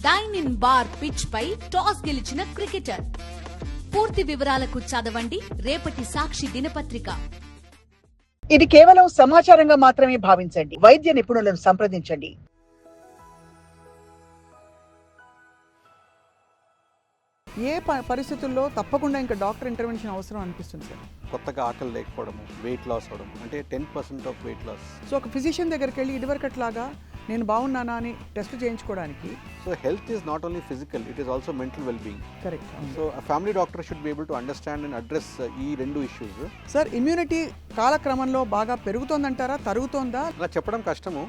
Dyne ఇన్ బార్ pitch పై టాస్ గెలిచిన క్రికెటర్. పూర్తి వివరాలకు చదవండి రేపటి సాక్షి దినపత్రిక. ఇది కేవలం సమాచారంగా మాత్రమే భావించండి. వైద్య నిపుణులను సంప్రదించండి. ఏ పరిస్థితుల్లో తప్పకుండా ఇంకా డాక్టర్ ఇంటర్వెన్షన్ అవసరం అనిపిస్తుంది సార్? కొత్తగా ఆకలి లేకపోవడము, వెయిట్ లాస్ అవడం, అంటే 10% ఆఫ్ వెయిట్ లాస్. సో ఒక ఫిజిషియన్ దగ్గరికి వెళ్ళి ఇదివరకట్లాగా నేను బాగున్నానా అని టెస్ట్ చేయించుకోవడానికి. So health is not only physical, it is also mental wellbeing. Correct. So family doctor should be able to understand and address ఈ రెండు ఇష్యూస్. సార్, ఇమ్యూనిటీ కాలక్రమంలో బాగా పెరుగుతోందంటారా, తరుగుతోందా? అలా చెప్పడం కష్టము.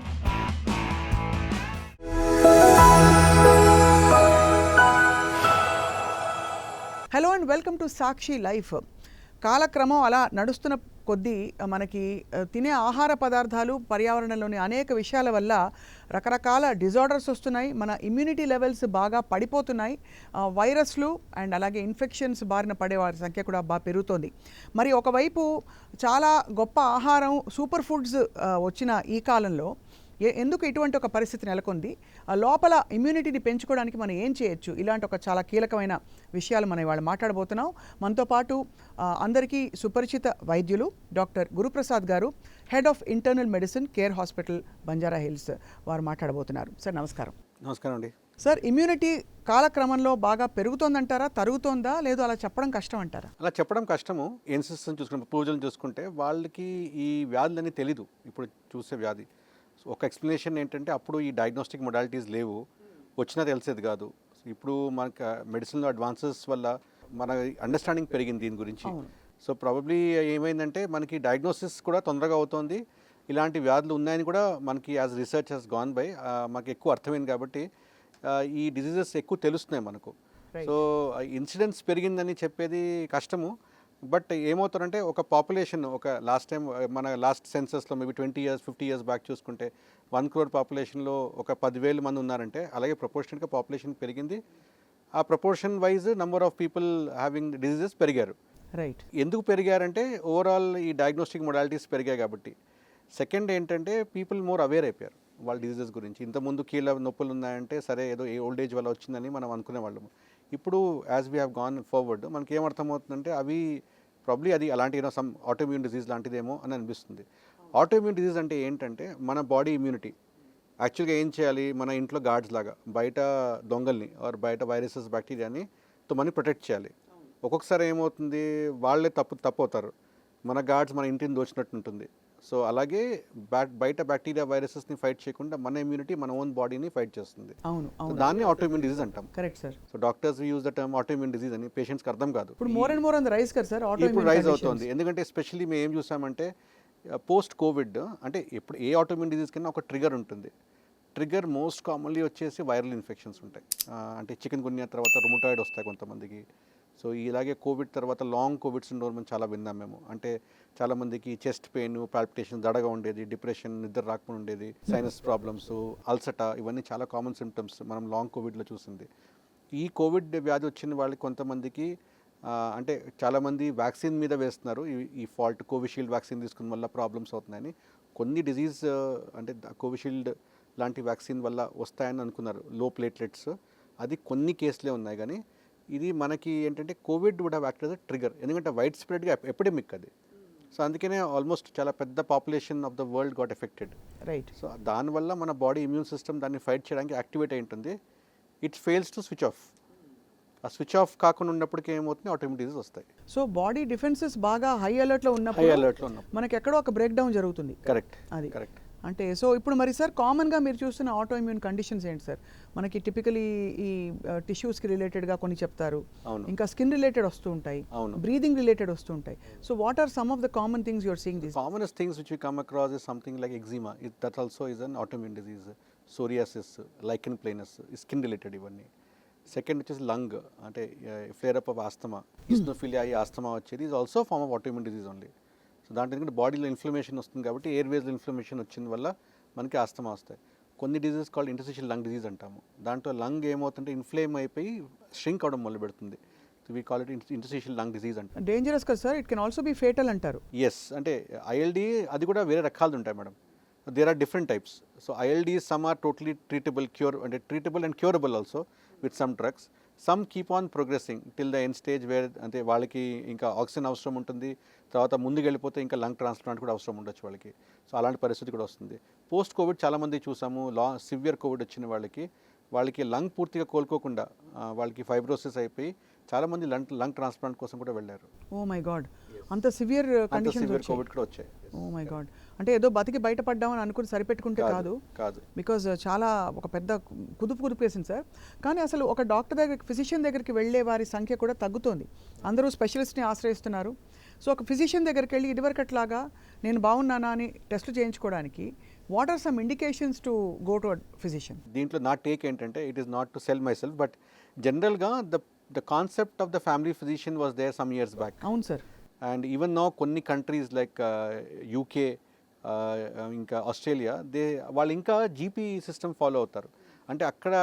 Hello and welcome to Sakshi life. కాలక్రమం అలా నడుస్తున్న కొద్దీ మనకి తినే ఆహార పదార్థాలు, పర్యావరణంలోని అనేక విషయాల వల్ల రకరకాల డిజార్డర్స్ వస్తున్నాయి. మన ఇమ్యూనిటీ లెవెల్స్ బాగా పడిపోతున్నాయి. వైరస్లు అండ్ అలాగే ఇన్ఫెక్షన్స్ బారిన పడే వారి సంఖ్య కూడా బాగా పెరుగుతోంది. మరి ఒకవైపు చాలా గొప్ప ఆహారం, సూపర్ ఫుడ్స్ వచ్చిన ఈ కాలంలో ఎందుకు ఇటువంటి ఒక పరిస్థితి నెలకొంది? లోపల ఇమ్యూనిటీని పెంచుకోవడానికి మనం ఏం చేయొచ్చు? ఇలాంటి ఒక చాలా కీలకమైన విషయాలు మనం ఇవాళ మాట్లాడబోతున్నాం. మనతో పాటు అందరికీ సుపరిచిత వైద్యులు డాక్టర్ గురుప్రసాద్ గారు, head of internal medicine, care hospital, Banjara hills, వారు మాట్లాడబోతున్నారు. సార్ నమస్కారం. నమస్కారం అండి. సార్, ఇమ్యూనిటీ కాలక్రమంలో బాగా పెరుగుతోందంటారా, తరుగుతోందా, లేదు అలా చెప్పడం కష్టం అంటారా? అలా చెప్పడం కష్టము. ఎన్సిస్టెన్స్ చూసుకుంటే, పూజలు చూసుకుంటే వాళ్ళకి ఈ వ్యాధులని తెలీదు. ఇప్పుడు చూసే వ్యాధి ఒక ఎక్స్ప్లెనేషన్ ఏంటంటే, అప్పుడు ఈ డయాగ్నోస్టిక్ మొడాలిటీస్ లేవు, వచ్చినా తెలిసేది కాదు. ఇప్పుడు మనకు మెడిసిన్లో అడ్వాన్సెస్ వల్ల మన అండర్స్టాండింగ్ పెరిగింది దీని గురించి. సో ప్రాబబ్లీ ఏమైందంటే మనకి డయాగ్నోసిస్ కూడా తొందరగా అవుతుంది. ఇలాంటి వ్యాధులు ఉన్నాయని కూడా మనకి as research has gone by మనకి ఎక్కువ అర్థమైంది కాబట్టి ఈ డిజీజెస్ ఎక్కువ తెలుస్తున్నాయి మనకు. సో ఇన్సిడెన్స్ పెరిగిందని చెప్పేది కష్టము. బట్ ఏమవుతారంటే ఒక పాపులేషన్, ఒక లాస్ట్ టైం మన లాస్ట్ సెన్సస్లో మేబీ 20 years 50 years బ్యాక్ చూసుకుంటే 1 crore పాపులేషన్లో ఒక 10,000 మంది ఉన్నారంటే, అలాగే ప్రపోర్షనట్గా పాపులేషన్ పెరిగింది. ఆ proportion wise number of people having diseases పెరిగారు. రైట్. ఎందుకు పెరిగారంటే ఓవరాల్ ఈ డయాగ్నోస్టిక్ మొడాలిటీస్ పెరిగాయి కాబట్టి. సెకండ్ ఏంటంటే పీపుల్ మోర్ అవేర్ అయిపోయారు వాళ్ళ డిజీజెస్ గురించి. ఇంతకుముందు కీళ్ళ నొప్పులు ఉన్నాయంటే సరే ఏదో ఓల్డ్ ఏజ్ వల్ల వచ్చిందని మనం అనుకునేవాళ్ళము. ఇప్పుడు as we have gone forward మనకి ఏమర్థమవుతుందంటే అవి ప్రాబ్లీ అది అలాంటి సమ్ ఆటోఇమ్యూన్ డిజీజ్ లాంటిదేమో అని అనిపిస్తుంది. ఆటోఇమ్యూన్ డిజీజ్ అంటే ఏంటంటే మన బాడీ ఇమ్యూనిటీ యాక్చువల్గా ఏం చేయాలి, మన ఇంట్లో గార్డ్స్ లాగా బయట దొంగల్ని ఆర్ బయట వైరసెస్, బ్యాక్టీరియాని మనని ప్రొటెక్ట్ చేయాలి. ఒక్కొక్కసారి ఏమవుతుంది, వాళ్ళే తప్పు అవుతారు, మన గార్డ్స్ మన ఇంటిని దోచినట్టు ఉంటుంది. సో అలాగే బయట బ్యాక్టీరియా, వైరసెస్ని ఫైట్ చేయకుండా మన ఇమ్యూనిటీ మన ఓన్ బాడీని ఫైట్ చేస్తుంది. దాన్ని ఆటోఇమ్యూన్ డిజీజ్ అంటాం. Correct sir. So doctors use the term autoimmune disease అని పేషెంట్స్కి అర్థం కాదు. ఇప్పుడు మోర్ అండ్ మోర్ రైజ్ కదా సార్, ఇప్పుడు రైజ్ అవుతుంది. ఎందుకంటే ఎస్పెషల్లీ మేము ఏం చూసామంటే పోస్ట్ కోవిడ్, అంటే ఇప్పుడు ఏ ఆటోఇమ్యూన్ డిజీజ్ కన్నా ఒక ట్రిగర్ ఉంటుంది. ట్రిగర్ మోస్ట్ కామన్లీ వచ్చేసి వైరల్ ఇన్ఫెక్షన్స్ ఉంటాయి. అంటే చికెన్ గున్యా తర్వాత రుమటాయిడ్ వస్తాయి కొంతమందికి. సో ఇలాగే కోవిడ్ తర్వాత లాంగ్ కోవిడ్ సిండ్రోమ్ అని చాలా విన్నాం మేము. అంటే చాలామందికి చెస్ట్ పెయిన్, పాల్పిటేషన్, దడగా ఉండేది, డిప్రెషన్, నిద్ర రాకుండా ఉండేది, సైనస్ ప్రాబ్లమ్స్, అల్సటా, ఇవన్నీ చాలా కామన్ సిమ్టమ్స్ మనం లాంగ్ కోవిడ్లో చూసింది. ఈ కోవిడ్ వ్యాధి వచ్చిన వాళ్ళకి కొంతమందికి అంటే చాలామంది వ్యాక్సిన్ మీద వేస్తున్నారు, ఈ ఫాల్ట్ కోవిషీల్డ్ వ్యాక్సిన్ తీసుకున్న వల్ల ప్రాబ్లమ్స్ అవుతున్నాయని. కొన్ని డిజీజ్ అంటే కోవిషీల్డ్ లాంటి వ్యాక్సిన్ వల్ల వస్తాయని అనుకున్నారు, లో ప్లేట్లెట్స్, అది కొన్ని కేసులే ఉన్నాయి. కానీ ఇది మనకి ఏంటంటే COVID would have acted as a trigger, ఎందుకంటే వైడ్ స్ప్రెడ్గా ఎపిడమిక్ అది. సో అందుకనే ఆల్మోస్ట్ చాలా పెద్ద population of the world got affected. Right. So దానివల్ల మన బాడీ ఇమ్యూన్ సిస్టమ్ దాన్ని ఫైట్ చేయడానికి యాక్టివేట్ అయి ఉంటుంది. It fails to switch off. ఆ స్విచ్ ఆఫ్ కాకుండా ఉన్నప్పటికీ ఏమవుతుంది, ఆటోఇమ్యూన్ డిజీజ్ వస్తాయి. సో బాడీ డిఫెన్సెస్ బాగా హై అలర్ట్లో ఉన్నప్పుడు మనకి ఎక్కడో ఒక బ్రేక్ డౌన్ జరుగుతుంది. కరెక్ట్. అది కరెక్ట్. అంటే సో ఇప్పుడు మరి సార్ కామన్గా మీరు చూస్తున్న ఆటో ఇమ్యూన్ కండిషన్స్ ఏంటి సార్? మనకి టిపికలీ ఈ టిష్యూస్కి రిలేటెడ్గా కొన్ని చెప్తారు, ఇంకా స్కిన్ రిలేటెడ్ వస్తూ ఉంటాయి, బ్రీదింగ్ రిలేటెడ్ వస్తూ ఉంటాయి. So what are some of the common things you're seeing? This commonest things which we come across is something like eczema. That also is an autoimmune disease. Psoriasis, lichen planus, skin related ఇవన్నీ. Second వచ్చేసి lung, అంటే flare up of asthma, eosinophilia, ఈ asthma వచ్చేది is also form of autoimmune disease only. So దాంట్లో ఎందుకంటే బాడీలో inflammation వస్తుంది కాబట్టి ఎయిర్వేస్లో ఇన్ఫ్లమేషన్ వచ్చిన వల్ల మనకి ఆస్తమా వస్తాయి. కొన్ని disease called interstitial lung disease అంటాము. దాంట్లో లంగ్ ఏమవుతుంటే ఇన్ఫ్లేమ్ అయిపోయి ష్రింక్ అవడం మొదలు పెడుతుంది. We call it interstitial lung disease అంటారు. డేంజరస్ కదా sir, it can also be fatal అంటారు. ఎస్, అంటే ఐఎల్డి అది కూడా వేరే రకాలు ఉంటాయి madam. there are different types. So ILDs, some are totally treatable, treatable and curable also with some drugs. Some keep on progressing till the end stage where అంటే వాళ్ళకి ఇంకా ఆక్సిజన్ అవసరం ఉంటుంది, తర్వాత ముందుకు వెళ్ళిపోతే ఇంకా లంగ్ ట్రాన్స్ప్లాంట్ కూడా అవసరం ఉండొచ్చు వాళ్ళకి. సో అలాంటి పరిస్థితి కూడా వస్తుంది. పోస్ట్ కోవిడ్ చాలామంది చూసాము, సివియర్ కోవిడ్ వచ్చిన వాళ్ళకి లంగ్ పూర్తిగా కోలుకోకుండా వాళ్ళకి ఫైబ్రోసిస్ అయిపోయి చాలామంది లంగ్ ట్రాన్స్ప్లాంట్ కోసం కూడా వెళ్ళారు. ఓ మై గాడ్, అంత సివియర్ కండిషన్స్ సివియర్ కోవిడ్ కూడా వచ్చాయి. ఓ మై గాడ్, అంటే ఏదో బతికి బయటపడ్డామని అనుకుని సరిపెట్టుకుంటే కాదు, బికాజ్ చాలా ఒక పెద్ద కుదిపేసింది సార్. కానీ అసలు ఒక డాక్టర్ దగ్గరికి, ఫిజిషియన్ దగ్గరికి వెళ్ళే వారి సంఖ్య కూడా తగ్గుతోంది. అందరూ స్పెషలిస్ట్ని ఆశ్రయిస్తున్నారు. సో ఒక ఫిజిషియన్ దగ్గరికి వెళ్ళి ఇదివరకట్లాగా నేను బాగున్నానా అని టెస్టులు చేయించుకోవడానికి what are some indications to go to physician? దీంట్లో నా టేక్ ఏంటంటే, it is not to sell myself, but జనరల్గా the concept of the family physician was there some years back. అవును సార్. అండ్ ఈవెన్ నో కొన్ని countries like UK, ఇంకా Australia, వాళ్ళు ఇంకా GP system follow అవుతారు. అంటే అక్కడ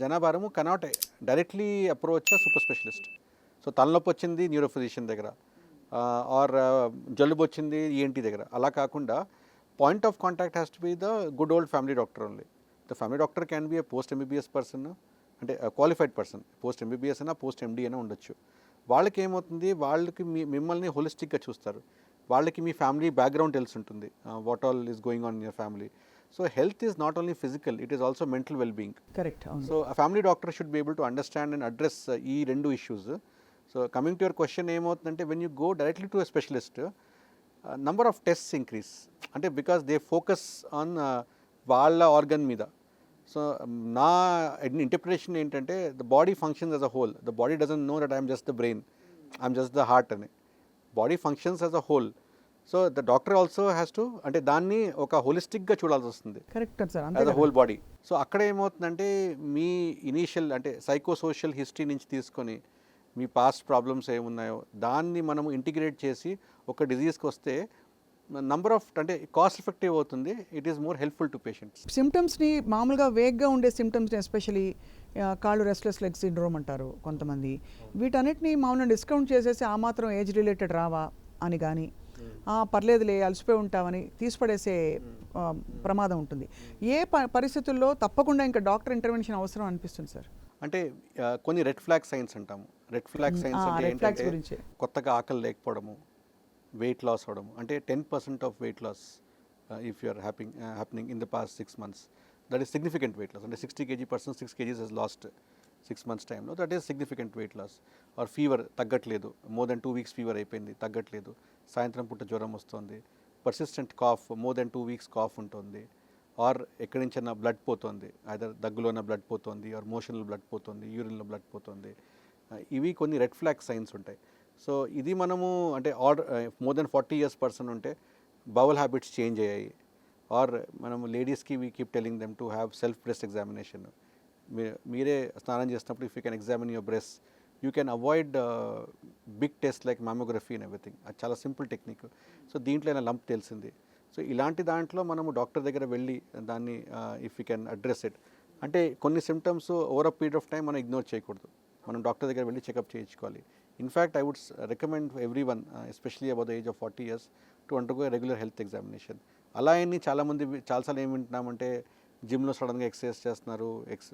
జనాభారము cannot directly approach super specialist. So తలనొప్పి వచ్చింది న్యూరో ఫిజిషియన్ దగ్గర, ఆర్ జలుబు వచ్చింది ఈఎన్టీ దగ్గర, అలా కాకుండా point of contact has to be the good old family doctor only. The family doctor can be a post MBBS person, అంటే qualified person, post MBBS అయినా పోస్ట్ ఎండీ అయినా ఉండొచ్చు. వాళ్ళకి ఏమవుతుంది, వాళ్ళకి మిమ్మల్ని హోలిస్టిక్గా చూస్తారు, వాళ్ళకి మీ ఫ్యామిలీ బ్యాక్గ్రౌండ్ తెలిసి ఉంటుంది, what all is going on in your family. So health is not only physical, it is also mental wellbeing. Correct. So a family doctor should be able to understand and address ఈ రెండు issues. So coming to your question, ఏమవుతుందంటే when you go directly to a specialist, number of tests increase, అంటే because they focus on వాళ్ళ organ మీద. So నా interpretation ఏంటంటే, the body functions as a whole. The body doesn't know that I am just the brain, I am just the heart అని. Body functions as a whole. So the doctor also has to, అంటే దాన్ని ఒక హోలిస్టిక్గా చూడాల్సి వస్తుంది. Correct sir. As a whole body. So అక్కడ ఏమవుతుందంటే, మీ initial అంటే psychosocial history నుంచి తీసుకొని మీ పాస్ట్ ప్రాబ్లమ్స్ ఏమున్నాయో దాన్ని మనము ఇంటిగ్రేట్ చేసి ఒక డిజీజ్కి వస్తే నంబర్ ఆఫ్, అంటే కాస్ట్ ఎఫెక్టివ్ అవుతుంది, it is more helpful to patients. సిమ్టమ్స్ని మామూలుగా వేగ్గా ఉండే సిమ్టమ్స్ని, ఎస్పెషలీ కాళ్ళు రెస్ట్లెస్ లెగ్ సిండ్రోమ్ అంటారు కొంతమంది, వీటన్నిటిని మామూలుగా డిస్కౌంట్ చేసేసి ఆ మాత్రం ఏజ్ రిలేటెడ్ రావా అని కానీ, పర్లేదులే అలసిపోయి ఉంటామని తీసిపడేసే ప్రమాదం ఉంటుంది. ఏ పరిస్థితుల్లో తప్పకుండా ఇంకా డాక్టర్ ఇంటర్వెన్షన్ అవసరం అనిపిస్తుంది సార్? అంటే కొన్ని రెడ్ ఫ్లాగ్ సైన్స్ అంటాము. రెడ్ ఫ్లాగ్ సైన్స్ అంటే ఏంటంటే, కొత్తగా ఆకలి లేకపోవడము, వెయిట్ లాస్ అవడము. అంటే 10% of weight loss if you are happening in the past 6 months, that is significant weight loss. అంటే 60 kg person 6 kgs has lost 6 months టైంలో, that is significant weight loss. Or fever తగ్గట్లేదు, more than 2 weeks fever అయిపోయింది, తగ్గట్లేదు, సాయంత్రం పూట జ్వరం వస్తుంది, persistent cough, more than 2 weeks cough ఉంటుంది, ఆర్ ఎక్కడి నుంచైనా బ్లడ్ పోతుంది, ఐదర్ దగ్గులోన బ్లడ్ పోతుంది, ఆర్ మోషన్లో బ్లడ్ పోతుంది, యూరిన్లో బ్లడ్ పోతుంది. ఇవి కొన్ని రెడ్ ఫ్లాగ్ సైన్స్ ఉంటాయి. సో ఇది మనము, అంటే మోర్ దెన్ 40 years పర్సన్ ఉంటే బౌల్ హ్యాబిట్స్ చేంజ్ అయ్యాయి, ఆర్ మనం లేడీస్కి we keep telling them to have self breast examination. మీరే స్నానం చేసినప్పుడు if you can examine your breast, you can avoid big test like mammography and everything. అది చాలా simple technique. So దీంట్లో అయినా లంప్ తెలిసింది. సో ఇలాంటి దాంట్లో మనము డాక్టర్ దగ్గర వెళ్ళి దాన్ని if you can address it, అంటే కొన్ని symptoms over a period of time మనం ఇగ్నోర్ చేయకూడదు, మనం డాక్టర్ దగ్గర వెళ్ళి చెకప్ చేయించుకోవాలి. In fact I would recommend everyone, especially about the age of 40 years, to undergo regular health examination. అలా అని చాలామంది చాలాసార్లు ఏం వింటున్నామంటే, జిమ్లో సడన్గా ఎక్సర్సైజ్ చేస్తున్నారు,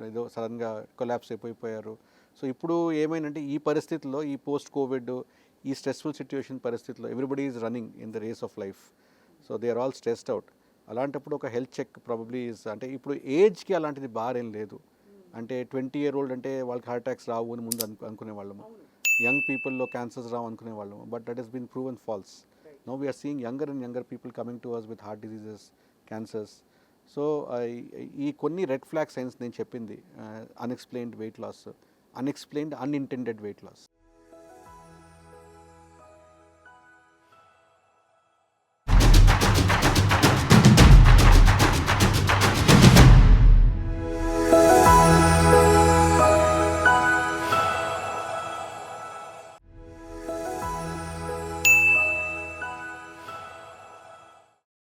ఏదో సడన్గా కొలాప్స్ అయిపోయారు. సో ఇప్పుడు ఏమైందంటే, ఈ పరిస్థితుల్లో, ఈ పోస్ట్ కోవిడ్, ఈ స్ట్రెస్ఫుల్ సిచ్యువేషన్ పరిస్థితుల్లో everybody is running in the race of life. So they are all stressed out. అలాంటప్పుడు ఒక హెల్త్ చెక్ ప్రాబబ్లీ ఈజ్, అంటే ఇప్పుడు ఏజ్కి అలాంటిది బారేం లేదు. అంటే 20-year-old అంటే వాళ్ళకి హార్ట్ అటాక్స్ రావు అని ముందు అనుకునేవాళ్ళము, యంగ్ పీపుల్లో క్యాన్సర్స్ రావు అనుకునేవాళ్ళము, but that has been proven false. Now we're seeing younger and younger people coming to us with heart diseases, cancers. So ఈ కొన్ని రెడ్ ఫ్లాగ్ సైన్స్ నేను చెప్పింది, unexplained weight loss, unexplained unintended weight loss.